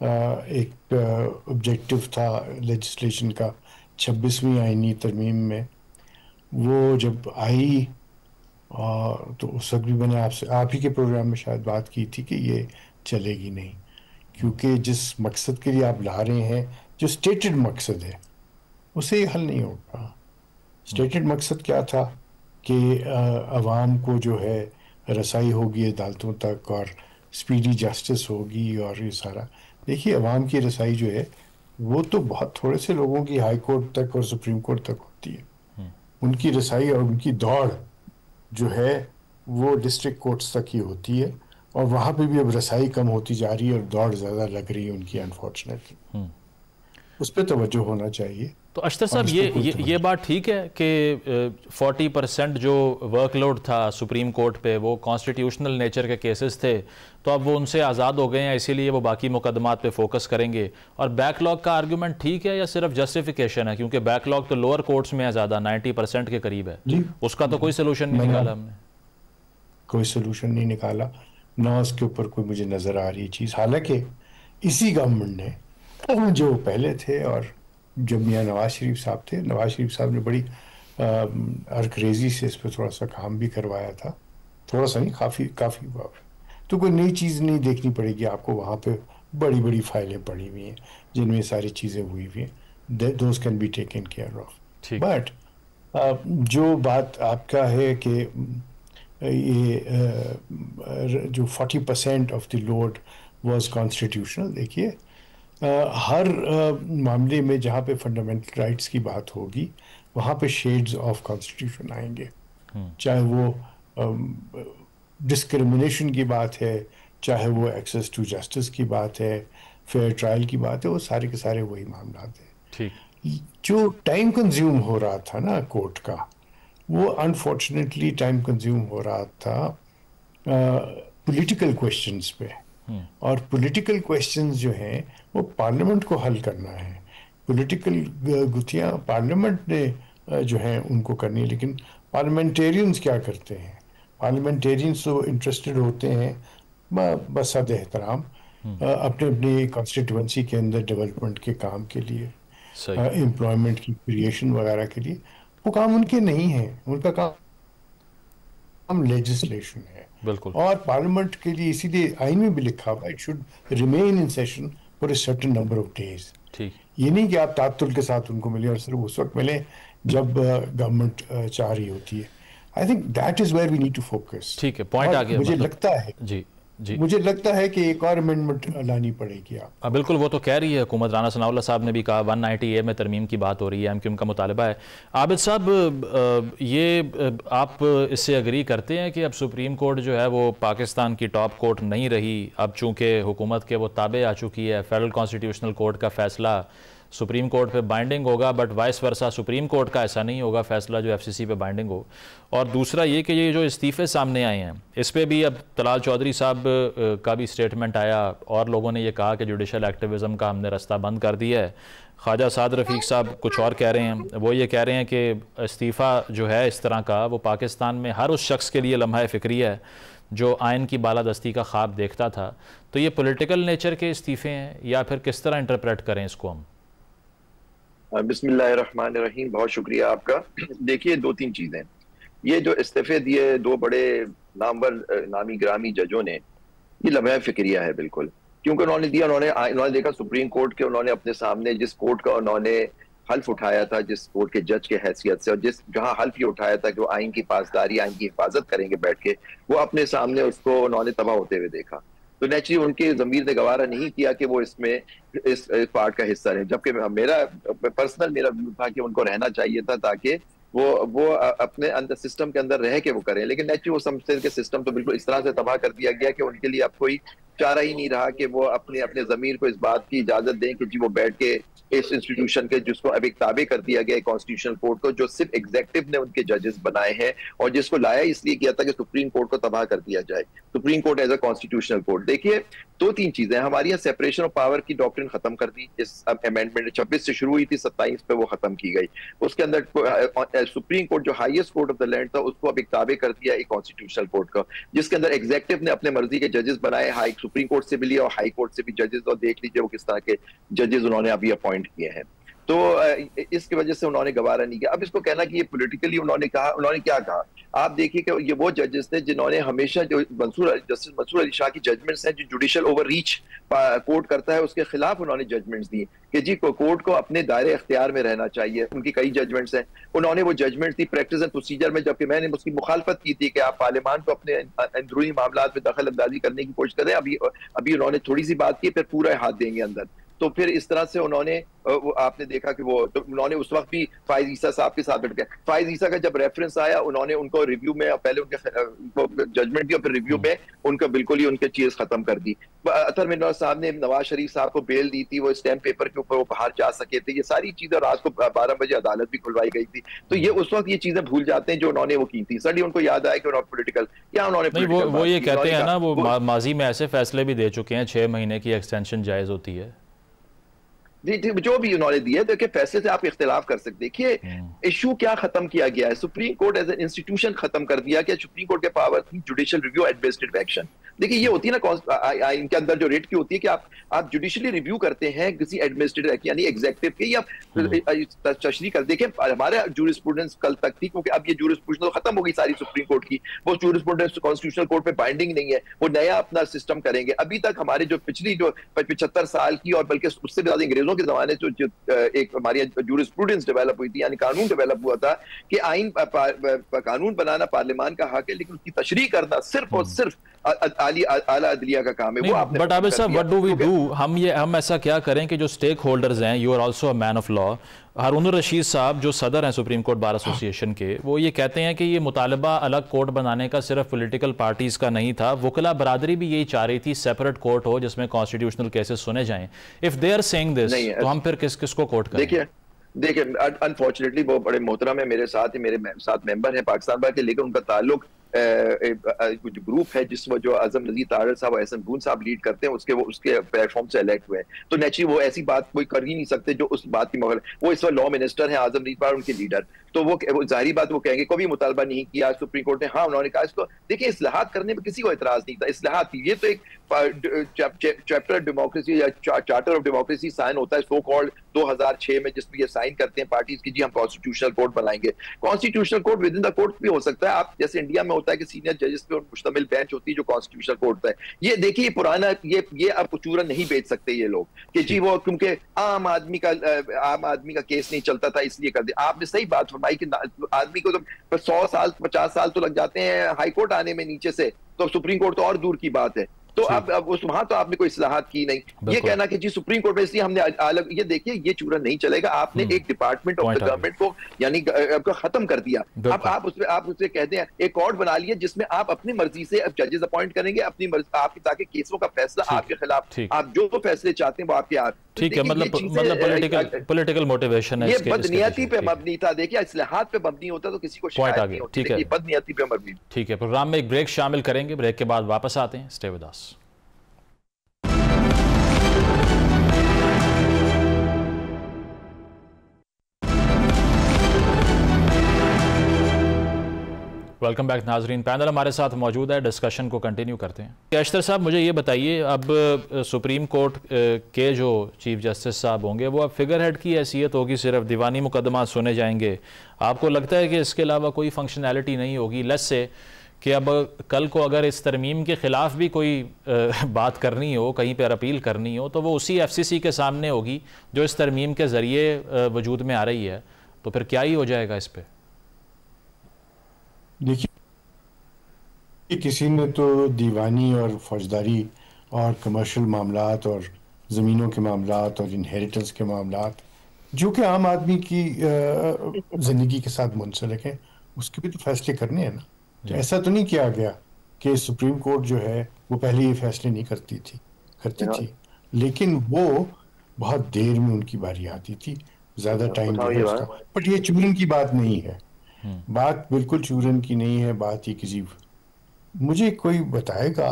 एक ऑब्जेक्टिव था लेजिस्लेशन का 26वीं आईनी तरमीम में, वो जब आई तो उस वक्त भी मैंने आप ही के प्रोग्राम में शायद बात की थी कि ये चलेगी नहीं, क्योंकि जिस मकसद के लिए आप ला रहे हैं, जो स्टेटेड मकसद है, उसे ये हल नहीं होगा। स्टेटेड मकसद क्या था कि अवाम को जो है रसाई होगी अदालतों तक और स्पीडी जस्टिस होगी और ये सारा। देखिए, अवाम की रसाई जो है वो तो बहुत थोड़े से लोगों की हाई कोर्ट तक और सुप्रीम कोर्ट तक होती है। उनकी रसाई और उनकी दौड़ जो है वो डिस्ट्रिक्ट कोर्ट्स तक ही होती है, और वहाँ पे भी अब रसाई कम होती जा रही है और दौड़ ज़्यादा लग रही है उनकी, अनफॉर्चुनेटली। उस पर तवज्जो होना चाहिए। तो अशतर साहब, ये बात ठीक है कि 40% जो वर्कलोड था सुप्रीम कोर्ट पे वो कॉन्स्टिट्यूशनल नेचर के केसेस थे, तो अब वो उनसे आज़ाद हो गए हैं, इसीलिए वो बाकी मुकदमात पे फोकस करेंगे? और बैकलॉग का आर्गूमेंट ठीक है या सिर्फ जस्टिफिकेशन है? क्योंकि बैकलॉग तो लोअर कोर्ट्स में है ज़्यादा, 90% के करीब है, उसका तो कोई सोल्यूशन नहीं निकाला हमने। कोई सोल्यूशन नहीं निकाला ना, उसके ऊपर कोई मुझे नज़र आ रही चीज़। हालांकि इसी गवर्नमेंट ने जो पहले थे और जब मियाँ नवाज शरीफ साहब थे, नवाज शरीफ साहब ने बड़ी अरकरेजी से इस पर थोड़ा सा काम भी करवाया था। थोड़ा सा नहीं, काफ़ी तो कोई नई चीज़ नहीं देखनी पड़ेगी आपको। वहाँ पे बड़ी बड़ी फाइलें पड़ी हुई हैं जिनमें सारी चीज़ें हुई हुई हैं, those can be taken care of. But जो बात आपका है कि ये जो 40% of the load was constitutional, देखिए हर मामले में जहाँ पे फंडामेंटल राइट्स की बात होगी वहाँ पे शेड्स ऑफ कॉन्स्टिट्यूशन आएंगे, चाहे वो ڈسکرمنیشن کی بات ہے، چاہے وہ ایکسیس ٹو جسٹس کی بات ہے، فیئر ٹرائل کی بات ہے، وہ سارے کے سارے وہی معاملات ہیں. جو ٹائم کنزیوم ہو رہا تھا نا کورٹ کا، وہ انفارچونیٹلی ٹائم کنزیوم ہو رہا تھا پولیٹیکل کویشچنز پہ، اور پولیٹیکل کویشچنز جو ہیں وہ پارلیمنٹ کو حل کرنا ہے. پولیٹیکل گتھیاں پارلیمنٹ نے جو ہیں ان کو کرنی ہے، لیکن پارلیمنٹیرینز کیا کرتے ہیں؟ پارلیمنٹیرینز تو انٹرسٹڈ ہوتے ہیں بس حد احترام اپنے اپنی کانسٹیٹیوئنسی کے اندر ڈیولپمنٹ کے کام کے لیے، امپلائمنٹ کی کریشن وغیرہ کے لیے. وہ کام ان کے نہیں ہیں، ان کا کام لیجسلیشن ہے. بالکل. اور پارلیمنٹ کے لیے اسی لیے آئین میں بھی لکھا ہوا it should remain in session for a certain number of days. یہ نہیں کہ آپ تعطل کے ساتھ ان کو ملیں اور صرف اس وقت ملیں جب گورنمنٹ چاہ رہی ہوتی ہے. I think that is where we need to focus. ٹھیک ہے، پوائنٹ آ گیا. مجھے لگتا ہے مجھے لگتا ہے کہ ایک اور امینڈمنٹ لانی پڑے گی. آپ بالکل، وہ تو کہہ رہی ہے حکومت. رانا ثناء اللہ صاحب نے بھی کہا 190A میں ترمیم کی بات ہو رہی ہے، ایم کیو ایم کا مطالبہ ہے. عابد صاحب، یہ آپ اس سے اگری کرتے ہیں کہ اب سپریم کورٹ جو ہے وہ پاکستان کی ٹاپ کورٹ نہیں رہی، اب چونکہ حکومت کے وہ تابع آ چکی ہے، فیڈرل کانسٹیٹیوشنل کورٹ کا فیصلہ سپریم کورٹ پہ بائنڈنگ ہوگا، but vice versa supreme court کا ایسا نہیں ہوگا فیصلہ جو ایف سی سی پہ بائنڈنگ ہو. اور دوسرا یہ کہ یہ جو استعفے سامنے آئے ہیں اس پہ بھی اب طلال چودھری صاحب کا بھی سٹیٹمنٹ آیا، اور لوگوں نے یہ کہا کہ جوڈیشل ایکٹیویزم کا ہم نے رستہ بند کر دیا ہے. خواجہ سعد رفیق صاحب کچھ اور کہہ رہے ہیں، وہ یہ کہہ رہے ہیں کہ استعفیٰ جو ہے اس طرح کا وہ پاکستان میں ہر اس شخص کے لیے لمحہ فکری ہے جو آئین کی بالادستی کا خواب دیکھتا تھا. تو یہ پولیٹیکل نیچر کے استعفے ہیں یا پھر کس طرح انٹرپریٹ کریں اس کو ہم؟ بسم اللہ الرحمن الرحیم. بہت شکریہ آپ کا. دیکھیے، دو تین چیزیں. یہ جو استعفے دیے دو بڑے نامی گرامی ججوں نے، یہ لمحہ فکریہ ہے بالکل. کیونکہ انہوں نے دیا، انہوں نے دیکھا سپریم کورٹ کے، انہوں نے اپنے سامنے جس کورٹ کا انہوں نے حلف اٹھایا تھا، جس کورٹ کے جج کے حیثیت سے، اور جہاں حلف یہ اٹھایا تھا کہ وہ آئین کی پاسداری، آئین کی حفاظت کریں گے بیٹھ کے، وہ اپنے سامنے اس کو انہوں نے تباہ ہوتے ہوئے دیکھا. تو نیچرلی ان کے ضمیر نے گوارا نہیں کیا کہ وہ اس میں اس پارٹ کا حصہ رہیں. جبکہ میرا ویو تھا کہ ان کو رہنا چاہیے تھا تاکہ وہ اپنے اندر سسٹم کے اندر رہ کے وہ کریں. لیکن نیچرلی وہ سمجھتے ہیں کہ سسٹم تو بالکل اس طرح سے تباہ کر دیا گیا کہ ان کے لیے اب کوئی چارہ ہی نہیں رہا کہ وہ اپنے ضمیر کو اس بات کی اجازت دیں کہ جی وہ بیٹھ کے اس انسٹیٹیوشن کے، جس کو اب ایک تابع کر دیا گیا کانسٹیٹیوشنل کورٹ کو، جو صرف ایگزیکٹو نے ان کے ججز بنائے ہیں، اور جس کو لایا اس لیے کیا تھا کہ سپریم کورٹ کو تباہ کر دیا جائے، supreme court as a constitutional court. دیکھیے، دو تین چیزیں ہماری یہاں سیپریشن آف پاور کی ڈاکٹرن ختم کر دی. اس امینڈمنٹ 26 سے شروع ہوئی تھی، 27 پہ وہ ختم کی گئی. اس کے اندر سپریم کورٹ جو highest court of the land تھا، اس کو اب ایک تابع کر دیا ایک کانسٹیٹیوشنل کورٹ کا، جس کے اندر ایگزیکٹو نے اپنے مرضی کے ججز بنائے، سپریم کورٹ سے بھی لیا اور ہائی کورٹ سے بھی ججز، اور دیکھ لیجیے وہ کس طرح کے ججز انہوں نے ابھی اپوائنٹ کیے ہیں. تو اس کی وجہ سے انہوں نے گوارا نہیں کیا. اب اس کو کہنا کہ یہ پولیٹیکلی انہوں نے کیا کہا، آپ دیکھیے کہ یہ وہ ججز تھے جنہوں نے ہمیشہ جو جسٹس منصور علی شاہ کی ججمنٹس ہیں جو جوڈیشل اوور ریچ کورٹ کرتا ہے، اس کے خلاف انہوں نے ججمنٹس دی کہ جی کورٹ کو اپنے دائرے اختیار میں رہنا چاہیے. ان کی کئی ججمنٹس ہیں، انہوں نے وہ judgments the practice and procedure میں، جبکہ میں نے اس کی مخالفت کی تھی کہ آپ پارلیمان کو اپنے اندرونی معاملات میں دخل اندازی کرنے کی کوشش کریں. ابھی انہوں نے تھوڑی سی بات کی، پھر پورا ہاتھ دیں گے اندر. تو پھر اس طرح سے انہوں نے، آپ نے دیکھا کہ انہوں نے اس وقت بھی فائز عیسیٰ صاحب کے ساتھ بیٹھ گئے. فائز عیسیٰ کا جب ریفرنس آیا، انہوں نے ان کو ریویو میں پہلے ان کے ججمنٹ دی اور پھر ریویو میں ان کا بالکل ہی ان کے چیز ختم کر دی. اطہر منور صاحب نے نواز شریف صاحب کو بیل دی تھی، وہ اسٹیمپ پیپر کے اوپر وہ باہر جا سکے تھے. یہ ساری چیزیں، رات کو 12 بجے عدالت بھی کھلوائی گئی تھی. تو یہ اس وقت یہ چیزیں بھول جاتے ہیں جو انہوں نے وہ کی تھی. سڈی ان کو یاد آیا کہ انہوں نے پولیٹیکل یا انہوں نے وہ یہ کہتے ہیں نا، وہ ماضی میں ایسے فیصلے بھی دے چکے ہیں 6 مہینے کی ایکسٹینشن جائز ہوتی ہے. جی جو بھی انہوں نے دی ہے، دیکھیں فیصلے سے آپ اختلاف کر سکتے. دیکھیے ایشو کیا ختم کیا گیا ہے، supreme court as an institution ختم کر دیا کہ سپریم کورٹ کے پاور تھی جوڈیشل ریویو ایڈمنسٹریٹو ایکشن. دیکھیے یہ ہوتی ہے نا ان کے اندر جو ریٹ کی ہوتی ہے کہ آپ جوڈیشلی ریویو کرتے ہیں کسی ایڈمنسٹریٹو یعنی ایگزیکٹو کے یا تشریح کر. دیکھیں ہمارے جورسپروڈنس کل تک تھی، کیونکہ اب یہ جورسپروڈنس ختم ہو گئی ساری سپریم کورٹ کی، وہ جورسپروڈنس کانسٹیٹیوشنل کورٹ پہ بائنڈنگ نہیں ہے، وہ نیا اپنا سسٹم کریں گے. ابھی تک ہمارے جو پچھلی جو 75 سال کی اور بلکہ اس سے بھی زیادہ انگریزوں کے زمانے سے جو ایک ہماری جورسپروڈنس ڈیولپ ہوئی تھی، یعنی قانون ڈیولپ ہوا تھا کہ آئین قانون بنانا پارلیمان کا حق ہے، لیکن اس کی تشریح کرنا صرف اور صرف आला अदलिया का काम है वो आपने। बट आबिद साहब, व्हाट डू वी डू? हम ऐसा क्या करें कि जो स्टेक होल्डर्स हैं, you are also a man of law, Haroon Rashid साहब जो सदर हैं सुप्रीम कोर्ट बार एसोसिएशन के, वो ये कहते हैं कि ये मुतालबा अलग कोर्ट बनाने का सिर्फ पॉलिटिकल पार्टीज का नहीं था, वकला बरादरी भी यही चाह रही थी सेपरेट कोर्ट हो जिसमें कॉन्स्टिट्यूशनल केसेस सुने जाएं। If they are saying this तो हम फिर किसको कोर्ट करें? देखिए अनफॉर्चुनेटली वो बड़े मोहतरम है, मेरे साथ मेंबर है पाकिस्तान बार के, लेकिन उनका ताल्लुक कुछ ग्रुप है जिसमें जो आजम नजीर तारड़ साहब और एहसन गून साहब लीड करते हैं, उसके प्लेटफॉर्म से इलेक्ट हुए हैं, तो नेचुरली वो ऐसी बात कोई कर ही नहीं सकते जो उस बात की मगर वो इस वक्त लॉ मिनिस्टर हैं आजम नजीर तारड़, उनके लीडर, तो वो जाहिर बात वो कहेंगे कोई मुतालबा नहीं किया सुप्रीम कोर्ट ने। हाँ, उन्होंने कहा इसको, देखिए इस्लाहात करने में किसी को एतराज नहीं था, इस्लाहात थी, ये तो एक चैप्टर डेमोक्रेसी या चार्टर ऑफ डेमोक्रेसी साइन होता है सो कॉल्ड 2006 में, जिसमें ये साइन करते हैं पार्टीज की, जी हम कॉन्स्टिट्यूशनल कोर्ट बनाएंगे। Constitutional court with in the court भी हो सकता है, आप जैसे इंडिया में होता है कि सीनियर जजेस पे मुश्तमिल बेंच होती है जो कॉन्स्टिट्यूशनल कोर्ट होता है। ये देखिए पुराना ये अब चूरन नहीं बेच सकते ये लोग कि जी वो क्योंकि आम आदमी का केस नहीं चलता था इसलिए कर दिया। आपने सही बात फरमाई कि आदमी को तो 100 साल 50 साल तो लग जाते हैं हाई कोर्ट आने में नीचे से, तो सुप्रीम कोर्ट तो और दूर की बात है। तो अब वहां तो आपने कोई इस्लाहात की नहीं। ये कहना कि जी सुप्रीम कोर्ट में इसलिए हमने अलग, ये देखिए ये चूरन नहीं चलेगा। आपने एक डिपार्टमेंट ऑफ द गवर्नमेंट को यानी खत्म कर दिया। अब आप उससे कहते हैं एक कोर्ट बना लिए जिसमें आप अपनी मर्जी से अब जजेस अपॉइंट करेंगे अपनी मर्जी आपकी, ताकि केसों का फैसला आपके खिलाफ, आप जो फैसले चाहते हैं वो आपके आप। ठीक है, मतलब पॉलिटिकल मोटिवेशन है, ये बदनियती पे मबनी था। देखिए इस्लाहात पे मबनी होता तो किसी को शिकायत नहीं होती, ये बदनियती पे मबनी। ठीक है, प्रोग्राम में एक ब्रेक शामिल करेंगे, ब्रेक के बाद वापस आते हैं, stay with us. Welcome back नाजरीन, पैनल हमारे साथ मौजूद है, डिस्कशन को कंटिन्यू करते हैं। अशतर साहब मुझे ये बताइए, अब सुप्रीम कोर्ट के जो चीफ जस्टिस साहब होंगे वो अब फिगर हेड की हैसियत होगी, सिर्फ दीवानी मुकदमा सुने जाएंगे, आपको लगता है कि इसके अलावा कोई फंक्शनैलिटी नहीं होगी? लेट्स से कि अब कल को अगर इस तरमीम के ख़िलाफ़ भी कोई बात करनी हो, कहीं पर अपील करनी हो, तो वो उसी FCC के सामने होगी जो इस तरमीम के ज़रिए वजूद में आ रही है, तो फिर क्या ही हो जाएगा इस पर? देखिए किसी ने तो दीवानी और फौजदारी और कमर्शियल मामलात और ज़मीनों के मामलात और इनहेरिटेंस के मामलात जो कि आम आदमी की ज़िंदगी के साथ मुंसलिक हैं, उसके भी तो फैसले करने हैं ना। तो ऐसा तो नहीं किया गया कि सुप्रीम कोर्ट जो है वो पहले ये फैसले नहीं करती थी, लेकिन वो बहुत देर में उनकी बारी आती थी, ज़्यादा टाइम लगता। बट ये चूरन की बात नहीं है, बात बिल्कुल चूरन की नहीं है। बात ये किसी, मुझे कोई बताएगा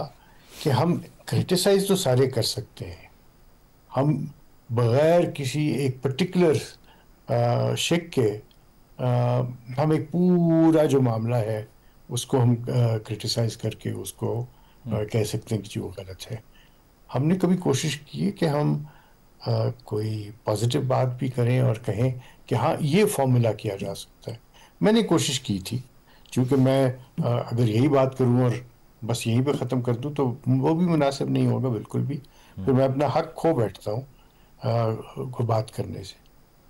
कि हम क्रिटिसाइज तो सारे कर सकते हैं, हम बगैर किसी एक पर्टिकुलर शिक के हम एक पूरा जो मामला है उसको हम क्रिटिसाइज करके उसको कह सकते हैं कि वो गलत है। हमने कभी कोशिश की है कि हम कोई पॉजिटिव बात भी करें और कहें कि हाँ ये फॉर्मूला किया जा सकता है। मैंने कोशिश की थी, क्योंकि मैं अगर यही बात करूं और बस यहीं पे ख़त्म कर दूं तो वो भी मुनासिब नहीं होगा बिल्कुल भी, फिर मैं अपना हक खो बैठता हूं को बात करने से।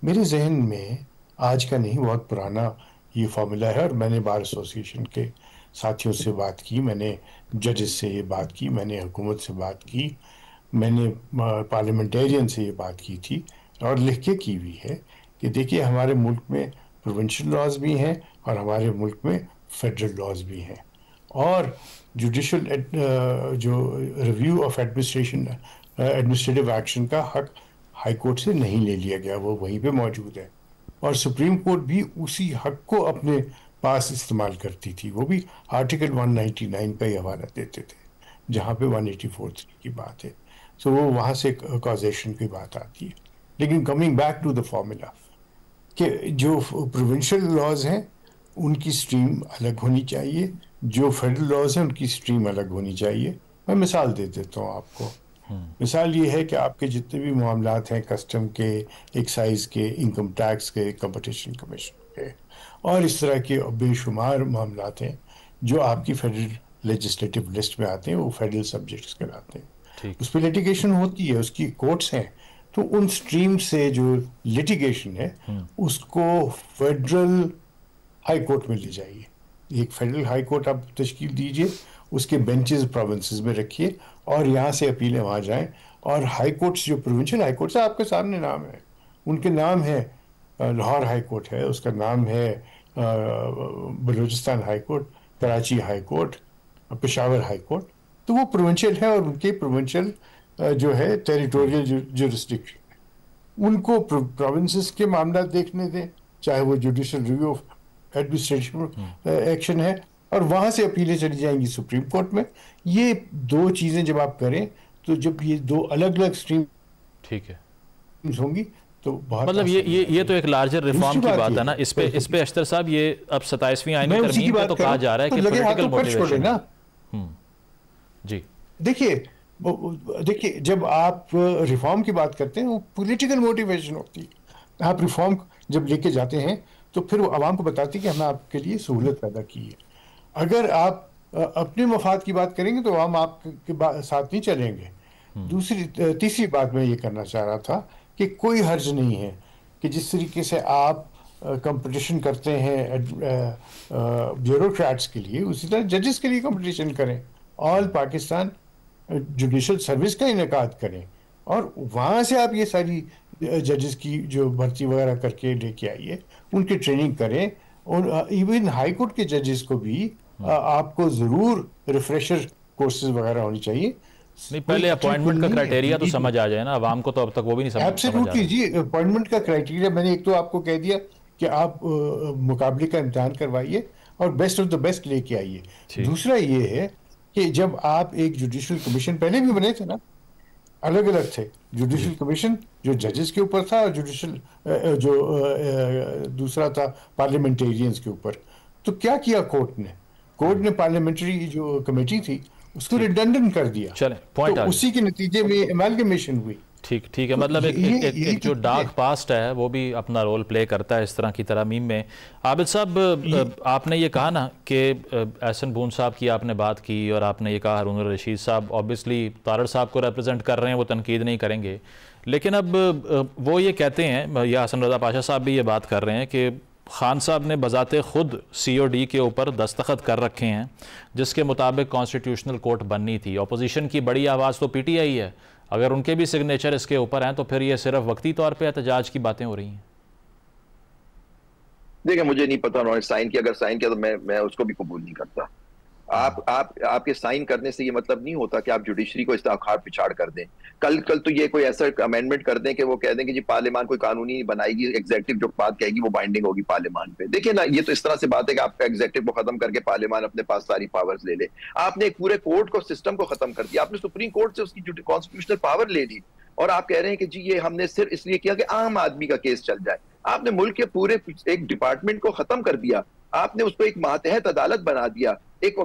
मेरे जहन में आज का नहीं, बहुत पुराना ये फार्मूला है, और मैंने बार एसोसिएशन के साथियों से बात की, मैंने जजेस से ये बात की, मैंने हुकूमत से बात की, मैंने पार्लियामेंटेरियन से ये बात की थी और लिख के की हुई है कि देखिए हमारे मुल्क में प्रोविंशियल लॉज भी हैं और हमारे मुल्क में फेडरल लॉज भी हैं, और जुडिशल जो रिव्यू ऑफ एडमिनिस्ट्रेटिव एक्शन का हक हाई कोर्ट से नहीं ले लिया गया, वो वहीं पे मौजूद है। और सुप्रीम कोर्ट भी उसी हक को अपने पास इस्तेमाल करती थी, वो भी आर्टिकल 199 का ही हवाला देते थे, जहाँ पे 184 की बात है, तो वो वहाँ से कॉजेशन की बात आती है। लेकिन coming back to the formula कि जो प्रोविंशियल लॉज हैं उनकी स्ट्रीम अलग होनी चाहिए, जो फेडरल लॉज हैं उनकी स्ट्रीम अलग होनी चाहिए। मैं मिसाल दे देता हूँ आपको। मिसाल ये है कि आपके जितने भी मामलात हैं कस्टम के, एक्साइज के, इनकम टैक्स के, कंपटीशन कमीशन के और इस तरह के बेशुमार मामलात हैं जो आपकी फेडरल लेजिस्लेटिव लिस्ट में आते हैं, वो फेडरल सब्जेक्ट्स कहलाते हैं। उस पर लिटिगेशन होती है, उसकी कोर्ट्स हैं, तो उन स्ट्रीम से जो लिटिगेशन है उसको फेडरल हाई कोर्ट में ले जाइए। एक फेडरल हाई कोर्ट आप तश्कील दीजिए اس کے بینچز پروونسز میں رکھیے اور یہاں سے اپیلیں وہاں جائیں. اور ہائی کورٹس جو پروونشل ہائی کورٹس آپ کے سامنے نام ہے, ان کے نام ہے لاہور ہائی کورٹ ہے, اس کا نام ہے Balochistan high court, Karachi high court, Peshawar high court. تو وہ پروونشل ہے اور ان کے پروونشل جو ہے ٹیریٹوریل جورسڈکشن, ان کو پروونسز کے معاملات دیکھنے دیں, چاہے وہ judicial review of administration action ہے, اور وہاں سے اپیلیں چلی جائیں گی سپریم کورٹ میں. یہ دو چیزیں جب آپ کریں تو جب یہ دو الگ الگ اسٹریم ٹھیک ہے ہوں گی تو بہت مطلب یہ تو ایک لارجر ریفارم کی بات ہے نا. اس پہ اشتر صاحب یہ اب 27ویں آئینی ترمیم پہ تو کہا جا رہا ہے کہ پولیٹیکل موٹیویشن ہے. جی دیکھیے جب آپ ریفارم کی بات کرتے ہیں وہ پولیٹیکل موٹیویشن ہوتی ہے. آپ ریفارم جب لے کے جاتے ہیں تو پھر وہ عوام کو بتاتی ہے کہ ہم نے آپ کے لیے سہولت پیدا کی ہے. اگر آپ اپنے مفاد کی بات کریں گے تو عوام آپ کے ساتھ نہیں چلیں گے. تیسری بات میں یہ کرنا چاہ رہا تھا کہ کوئی حرج نہیں ہے کہ جس طریقے سے آپ کمپٹیشن کرتے ہیں بیوروکریٹس کے لیے, اسی طرح ججز کے لیے کمپٹیشن کریں. آل پاکستان جوڈیشل سروس کا انعقاد کریں اور وہاں سے آپ یہ ساری ججز کی جو بھرتی وغیرہ کر کے لے کے آئیے, ان کی ٹریننگ کریں. اور ایون ہائی کورٹ کے ججز کو بھی آپ کو ضرور ریفریشر کورسز وغیرہ ہونی چاہیے. نہیں پہلے اپوائنٹمنٹ کا کرائٹیریا تو سمجھ آ جائے نا, عوام کو تو اب تک وہ بھی نہیں سمجھ ایبسلیوٹلی جی. اپوائنٹمنٹ کا کرائٹیریا میں نے ایک تو آپ کو کہہ دیا کہ آپ مقابلے کا امتحان کروائیے اور بیسٹ آف دا بیسٹ لے کے آئیے. دوسرا یہ ہے کہ جب آپ ایک جوڈیشل کمیشن پہلے بھی بنے تھے نا, الگ الگ تھے. جوڈیشل کمیشن جو ججز کے اوپر تھا اور جوڈیشل جو دوسرا تھا پارلیمنٹیرینز کے اوپر. تو کیا کیا کورٹ نے پارلیمنٹری جو کمیٹی تھی اس کو ریڈنڈنٹ کر دیا. چلیں پوائنٹ تو اسی کے نتیجے میں ایمالگمیشن ہوئی. ٹھیک ہے مطلب ایک جو ڈارک پاسٹ ہے وہ بھی اپنا رول پلے کرتا ہے اس طرح کی ترامیم میں. عابد صاحب آپ نے یہ کہا نا کہ احسن بون صاحب کی آپ نے بات کی اور آپ نے یہ کہا ہارون الرشید صاحب اوبیسلی طارڑ صاحب کو ریپرزینٹ کر رہے ہیں, وہ تنقید نہیں کریں گے. لیکن اب وہ یہ کہتے ہیں یا حسن رضا پاشا صاحب بھی یہ بات کر رہے ہیں کہ خان صاحب نے بذات خود سی او ڈی کے اوپر دستخط کر رکھے ہیں جس کے مطابق کانسٹیٹیوشنل کورٹ بننی تھی. اپوزیشن کی بڑی آواز تو پی ٹی آئی ہے, اگر ان کے بھی سگنیچر اس کے اوپر ہیں تو پھر یہ صرف وقتی طور پہ احتجاج کی باتیں ہو رہی ہیں. دیکھیں مجھے نہیں پتا انہوں نے سائن کیا, اگر سائن کیا تو میں اس کو بھی قبول نہیں کرتا. آپ کے سائن کرنے سے یہ مطلب نہیں ہوتا کہ آپ جوڈیشری کو استحقاق پچھاڑ کر دیں. کل تو یہ کوئی ایسا امینڈمنٹ کر دیں کہ وہ کہہ دیں کہ جی پارلیمان کوئی قانونی بنائے گی, ایگزیکٹو جو بات کہے گی وہ بائنڈنگ ہوگی پارلیمان پہ. دیکھیں نا یہ تو اس طرح سے بات ہے کہ آپ کا ایگزیکٹو کو ختم کر کے پارلیمان اپنے پاس ساری پاورز لے لے. آپ نے ایک پورے کورٹ کو سسٹم کو ختم کر دیا, آپ نے سپریم کورٹ سے اس کی کانسٹیٹیوشنل پاور لے لی اور آپ کہہ رہے ہیں کہ جی یہ ہم نے صرف اس لیے کیا کہ عام آدمی کا کیس چل جائے. آپ نے ملک کے پورے ایک ڈپارٹمنٹ کو ختم کر دیا, آپ نے اس کو ایک ماتحت عدالت بنا دیا, ایک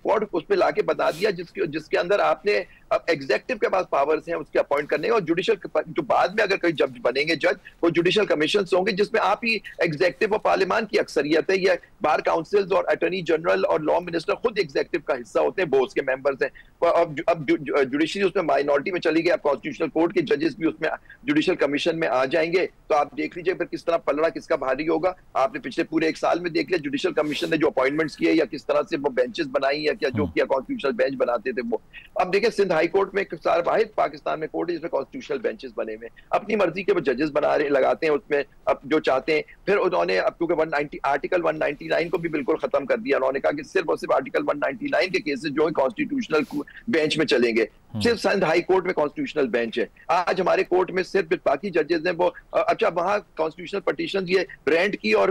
کورٹ اس پہ لا کے بتا دیا جس کے اندر آپ نے اب ایگزیکٹو کے پاس پاورز ہیں اس کے اپوائنٹ کرنے کے, اور جوڈیشل جو بعد میں اگر کوئی جج بنیں گے جج وہ جوڈیشل کمیشنز ہوں گے جس میں آپ ہی ایگزیکٹو اور پارلیمان کی اکثریت ہے. یہ بار کاؤنسلز اور اٹارنی جنرل اور لا منسٹر خود ایگزیکٹو کا حصہ ہوتے ہیں, وہ اس کے ممبرز ہیں. اب جوڈیشری اس میں مائنورٹی میں چلی گئی, اب کانسٹیٹیوشنل کورٹ کے ججز بھی اس میں جوڈیشل کمیشن میں آ جائیں گے. تو آپ دیکھ لیجئے پھر کس طرح پلڑا کس کا بھاری ہوگا. آپ نے پچھلے پورے ایک سال میں دیکھ لیا جوڈیشل کمیشن نے جو اپوائنٹمنٹس کیے یا کس طرح سے وہ بینچز بنائی یا کیا جو کیا کانسٹیٹیوشنل بینچ بناتے تھے وہ. اب دیکھیں سندھ ہائی کورٹ میں واحد پاکستان میں کورٹ ہے جس میں کانسٹیٹیوشنل بینچز بنے ہوئے, اپنی مرضی کے وہ ججز بنا رہے لگاتے ہیں اس میں اب جو چاہتے ہیں. پھر انہوں نے اب کیونکہ آرٹیکل 199 کو بھی بالکل ختم کر دیا, انہوں نے کہا کہ صرف اور صرف آرٹیکل 199 کے کیسز جو ہیں کانسٹیٹیوشنل بینچ میں چلیں گے. صرف سندھ ہائی کورٹ میں کانسٹیٹیوشنل بینچ ہے. آج ہمارے کورٹ میں صرف باقی ججز ہیں وہ اچھا وہاں کانسٹیٹیوشنل پٹیشن یہ رینٹ کی اور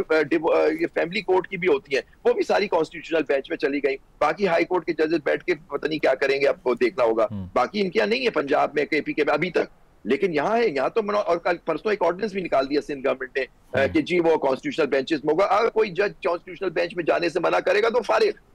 یہ فیملی کورٹ کی بھی ہوتی ہیں, وہ بھی ساری کانسٹیٹیوشنل بینچ میں چلی گئی. باقی ہائی کورٹ کے ججز بیٹھ کے پتہ نہیں کیا کریں گے, آپ کو دیکھنا ہوگا. باقی ان کیا نہیں ہے پنجاب میں کے پی کے میں ابھی تک, لیکن یہاں ہے. یہاں تو اور کل پرسوں ایک آرڈیننس بھی نکال دیا سندھ گورنمنٹ نے کہ جی وہ کانسٹیٹیوشنل بینچز میں ہوگا. اگر کوئی جج کانسٹیٹیوشنل بینچ میں جانے سے منع کرے گا تو فارغ.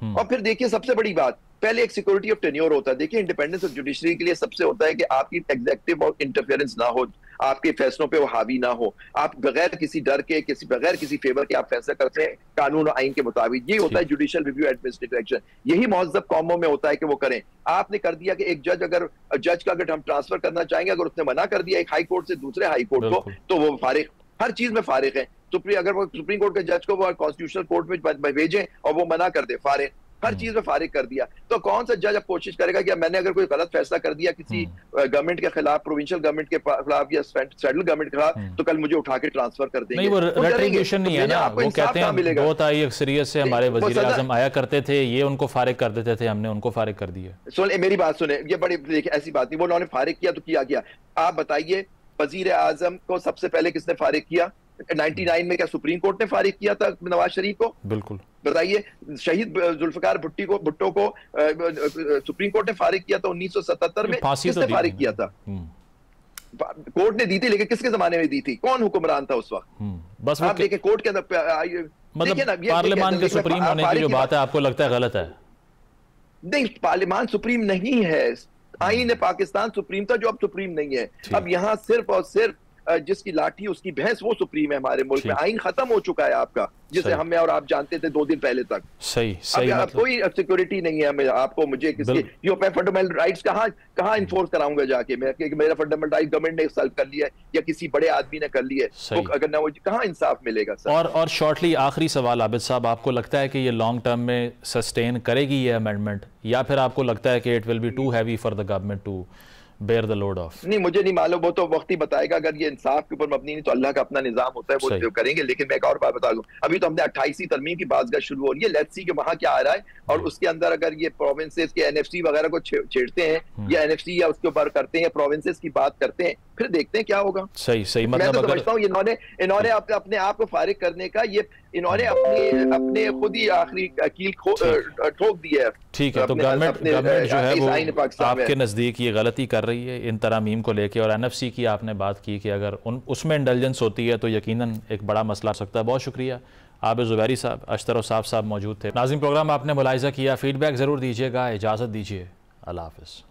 اور پھر دیکھیے سب سے بڑی بات, پہلے ایک سیکورٹی آف ٹینیور ہوتا ہے. دیکھیں انڈیپینڈنس آف جوڈیشری کے لیے سب سے ہوتا ہے کہ آپ کی ایگزیکٹو اور انٹرفیئرنس نہ ہو, آپ کے فیصلوں پہ وہ حاوی نہ ہو, آپ بغیر کسی ڈر کے بغیر کسی فیور کے آپ فیصلہ کرتے ہیں قانون و آئین کے مطابق. یہ ہوتا ہے جوڈیشل ریویو ایڈمنسٹریٹو ایکشن. یہی مہذب قوموں میں ہوتا ہے کہ وہ کریں. آپ نے کر دیا کہ ایک جج کا ہم ٹرانسفر کرنا چاہیں گے, اگر اس نے منع کر دیا ایک ہائی کورٹ سے دوسرے ہائی کورٹ کو, تو وہ فارغ, ہر چیز میں فارغ ہے. اگر وہ سپریم کورٹ کے جج کو وہ کانسٹیٹیوشنل کورٹ میں بھیجیں اور وہ منع کر دے, فارغ. ہر چیز میں فارغ کر دیا. تو کون سا جج اب کوشش کرے گا کہ میں نے اگر کوئی غلط فیصلہ کر دیا کسی گورنمنٹ کے خلاف, پروونشل گورنمنٹ کے خلاف یا سینٹرل گورنمنٹ کے خلاف, تو کل مجھے اٹھا کے ٹرانسفر کر دیں گے. نہیں, وہ ریٹریبیوشن نہیں ہے نا, وہ کہتے ہیں بہت آئی اکثریت سے ہمارے وزیر اعظم آیا کرتے تھے, یہ ان کو فارغ کر دیتے تھے, ہم نے ان کو فارغ کر دیا. سنیں میری بات سنیں, یہ بڑی ایسی بات نہیں, وہ انہوں نے فارغ کیا تو کیا. آپ بتائیے وزیر اعظم کو سب سے پہلے کس نے فارغ کیا؟ 99 میں کیا سپریم کورٹ نے فارغ کیا تھا نواز شریف کو؟ بالکل. بتائیے شہید ذوالفقار بھٹو کو سپریم کورٹ نے فارغ کیا تھا 1977 میں, کس نے فارغ کیا تھا؟ کورٹ نے دی تھی, لیکن کس کے زمانے میں دی تھی؟ کون حکمران تھا اس وقت؟ بس آپ دیکھیں کورٹ کے اندر, مطلب پارلیمان کے سپریم ہونے کی جو بات ہے آپ کو لگتا ہے غلط ہے؟ نہیں, پارلیمان سپریم نہیں ہے. آئین پاکستان سپریم تھا جو اب سپریم نہیں ہے. اب یہاں صرف اور صرف جس کی لاٹھی اس کی بھینس وہ سپریم ہے ہمارے ملک میں. آئین ختم ہو چکا ہے آپ کا, جسے ہم اور آپ جانتے تھے 2 دن پہلے تک. صحیح. اب کوئی سیکورٹی نہیں ہے ہمیں, آپ کو مجھے کسی یہ میں فنڈامنٹل رائٹس کہاں انفورس کراؤں گا جا کے میں کہ میرا فنڈامنٹل رائٹ گورنمنٹ نے سلب کر لیا ہے یا کسی بڑے آدمی نے کر لیا ہے, اگر نہ کہاں انصاف ملے گا سر؟ اور شارٹلی آخری سوال عابد صاحب, آپ کو لگتا ہے کہ یہ لانگ ٹرم میں سسٹین کرے گی یہ امینڈمنٹ, یا پھر آپ کو لگتا ہے کہ it will be too heavy for the government to bear the load of؟ نہیں, مجھے نہیں معلوم, وہ تو وقت ہی بتائے گا. اگر یہ انصاف کے اوپر مبنی نہیں تو اللہ کا اپنا نظام ہوتا ہے, وہ کریں گے. لیکن میں ایک اور بات بتا دوں, ابھی تو ہم نے 28ویں ترمیم کی بازگاہ شروع ہو رہی ہے, لیٹس سی کہ وہاں کیا آ رہا ہے, اور اس کے اندر اگر یہ پروونسز کے NFC وغیرہ کو چھیڑتے ہیں یا NFC یا اس کے اوپر کرتے ہیں, پروونسز کی بات کرتے ہیں, پھر دیکھتے ہیں کیا ہوگا. صحیح. میں تو سمجھتا ہوں انہوں نے اپنے آپ کو فارغ کرنے کا انہوں نے اپنے خود ہی آخری کیل ٹھوک دی ہے. ٹھیک ہے, تو گورنمنٹ جو ہے وہ آپ کے نزدیک یہ غلطی کر رہی ہے ان ترامیم کو لے کے, اور NFC کی آپ نے بات کی کہ اگر اس میں انڈلجنس ہوتی ہے تو یقیناً ایک بڑا مسئلہ ہو سکتا ہے. بہت شکریہ. عابد زبیری صاحب, اشتر وصاف صاحب موجود تھے. ناظرین, پروگرام آپ نے ملاحظہ کیا, فیڈ بیک ضرور دیجیے گا. اجازت دیجیے, اللہ حافظ.